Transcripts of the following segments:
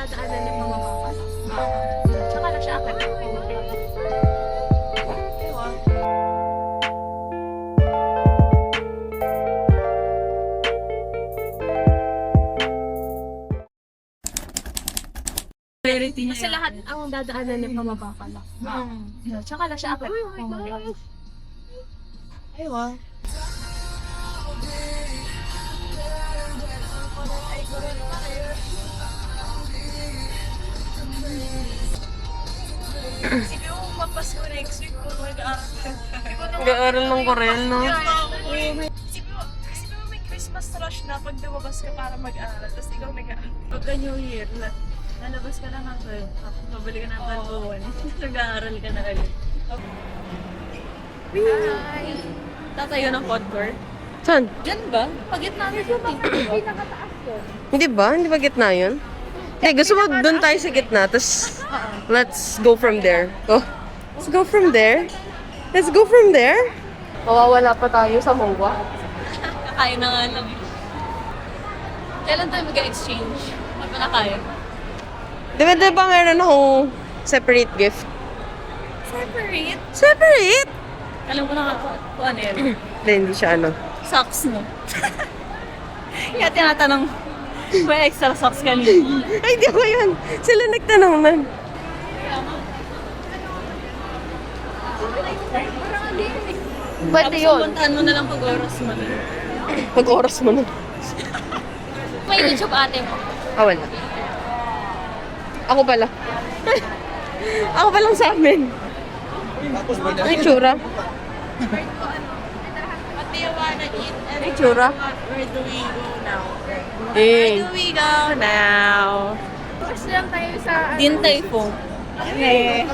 dadaanan ng mga mapas. Tsaka na siya akit. Priority niya. Kasi lahat ang dadaanan ng mga mapapala. Tsaka na siya akit. Aywa. Sige mo, mapasko next week kung mag-aaral ka. Mag-aaral ng Corel, no? Sige mo, may Christmas rush na pag lumabas ka para mag-aaral. Tapos ikaw nag-aaral. Pagka New Year, lalabas ka na ng 12. Tapos mabalik ka na ng 12. Nag-aaral ka na ulit. Hi! Tatayo ng food court. Saan? Diyan ba? Pagit namin yun eh. Pinakataas yun. Hindi ba? Hindi ba gitna yun? Hindi, gusto mo doon tayo sa gitna, tapos let's go from there. Oh, let's go from there. Let's go from there. Mawawala pa tayo sa MOA. Kakain na nga lang. Kailan tayo mag-exchange? Ano na kaya? Di ba meron akong separate gift? Separate? Separate? Alam ko na kung ano yun. Hindi siya ano. Socks mo. Kaya tinatanong, may extra socks kanina. Ay, di ko yun. Sila nagtanong man. Pwede Tapos yun. pumuntaan mo na lang pag oras mo na. Pag oras mo na. May YouTube ate mo. Ah, wala. Ako pala. Ako palang sa amin. Ang itsura. What do you wanna eat? Ang itsura. Where do we go now? Eh. Where do we go now? First lang tayo sa... Din Taifo. Eh.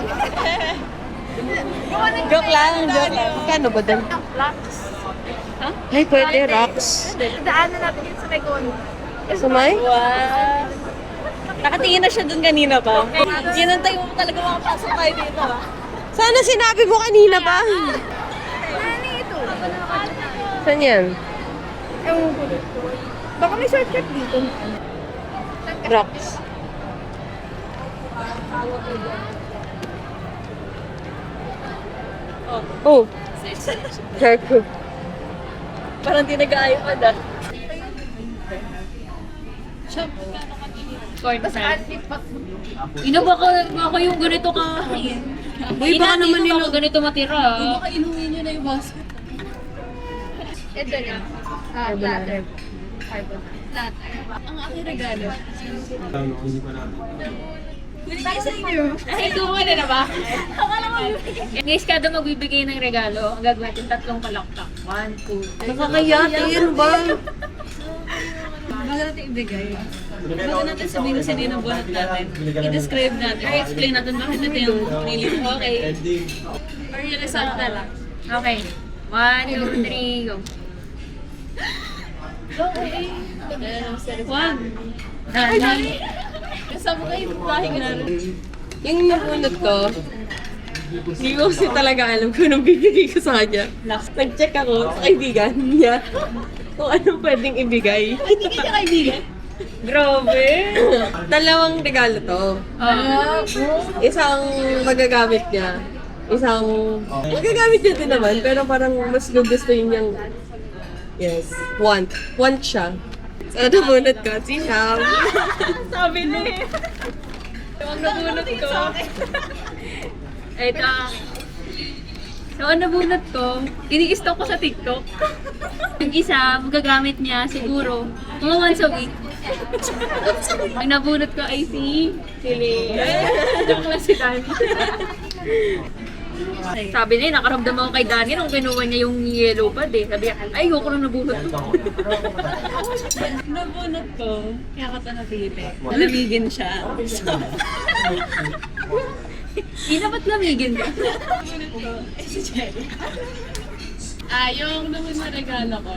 Joke lang, joke lang. Kano ba din? Blocks. Ay, pwede. Rocks. Daanan natin yun sa Megon. Sumay? Wow. Nakatingin na siya dun kanina pa. Ginantay mo talaga makapasok tayo dito. Sana sinabi mo kanina pa. Nani ito? Saan yan? Ewan ko. Baka may shortcut dito. Rocks. Oh, Jarko. Parang di nag-iPad ah. Shop, magkano ka din? Tapos anlit pa. Ina baka yung ganito ka. Uy, baka naman dito nila. ka ganito matira. Baka inuwi niyo na yung basket. Ito na. Platter. Carbon. Ang aking regalo. Ay, ito mo na ba? Guys, kada magbibigay ng regalo, ang gagawin natin tatlong palakpak. 1, 2, 3. Nakakayatin ba? Bago natin ibigay. Bago natin sabihin kung sino yung nabuhat natin. I-describe natin. Or explain natin bakit natin yung pinili. Okay. Or yung result na lang. Okay. 1, 2, 3, go. Okay. One. Ay, dali. Kasama kayo bahing na rin. Yung nabunod ko, hindi ko kasi talaga alam kung anong bibigay ko sa kanya. Nag-check ako sa kaibigan niya kung anong pwedeng ibigay. Hindi ka kaibigan. Grabe! Dalawang regalo to. Isang magagamit niya. Isang magagamit niya din naman, pero parang mas gugustuhin niyang yes, want. Want siya. So, nabunod ko si Sham. Sabi na eh. Ang nabunot ko. Ito. So, ang nabunot ko, ini-stock ko sa TikTok. Yung isa, magagamit niya siguro mga once a week. Ang nabunot ko ay si Joke lang si Dani. Sabi niya, nakaramdam ako kay Dani nung kinuha niya yung yellow pad eh. Sabi niya, ay, ayoko na nabunot ko. Nabunot ko. Kaya ka ito napili. Nalamigin siya. Hindi na ba't lamigin ka? Nabunot ko. Si Jerry. Yung naman na regalo ko.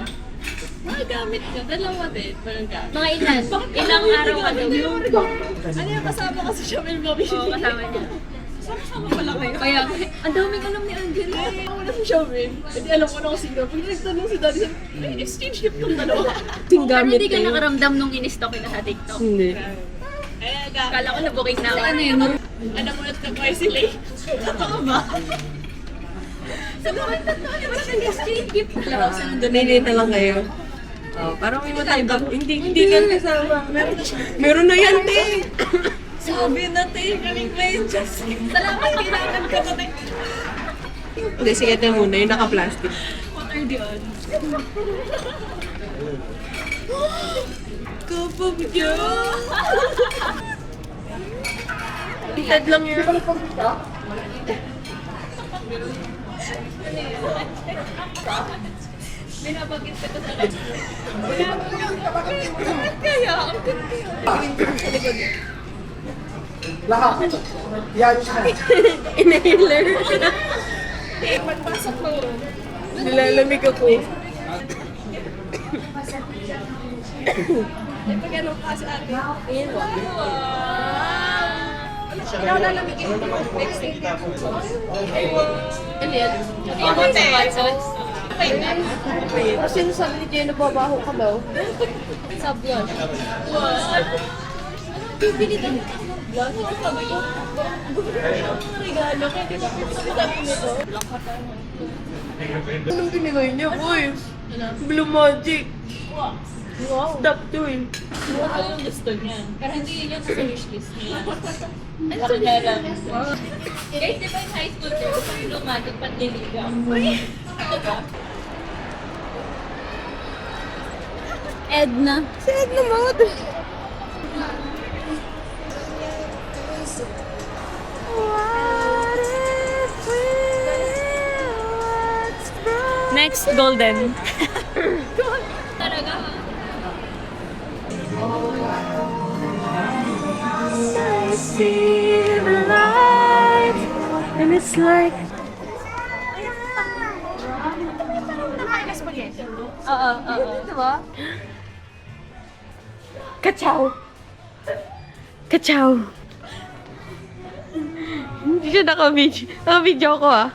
Magagamit ko. Dalawa din. Magagamit. Mga ilan? Ilang araw ka daw? Ano yung kasama ko sa Shopee Bobby? Oo, kasama niya. Sama pala kayo. Kaya, ang daming alam ni Angel. Ako na sa Shopee. Hindi alam ko na kung sino. Pag nagtanong si Daddy, may exchange gift kong dalawa. Pero hindi ka nakaramdam nung in-stock kita sa TikTok. Hindi. Ayan, Kala ko na-booking na ako. Ano yun? Namunot ka pa sila eh. Totoo ba? Sabi ko, exchange gift. Alam ko sa nandun. Ninita lang kayo. Oh, parang may matay ba? Hindi ka kasama. Meron na yan, te! Sabi na tayo kaming medyas. Salamat, kailangan ka na tayo. Hindi, sige na muna. Yung naka-plastic. What are the odds? Kapagyo! Ted lang yun. Binabagit ka to sa Lahat. Yan siya. Inhaler. Pagpasok mo, Nilalamig ako. pag ano ka sa atin. Ikaw na lamigin mo next week. Ano yan? Ikaw sa Watsons. Kasi sabi ni Jenna, babaho ka daw. Sub-blush. Bibili ka ng blush. Sabi ko, regalo kaya di ba sabi nito? Anong binigay niya, boy? Blue Magic. Wow. Stop to eh. Ano yung gusto niya? pero hindi yun yung sa wishlist niya. Ano meron? Guys, di ba yung high school ko, yung lumating pandiligang? Edna. Si Edna Maud. Next, golden. Talaga ha? And it's like... Oo, oo. Diba? Kachaw! Kachaw! Hindi siya naka-video. Naka-video ko ah.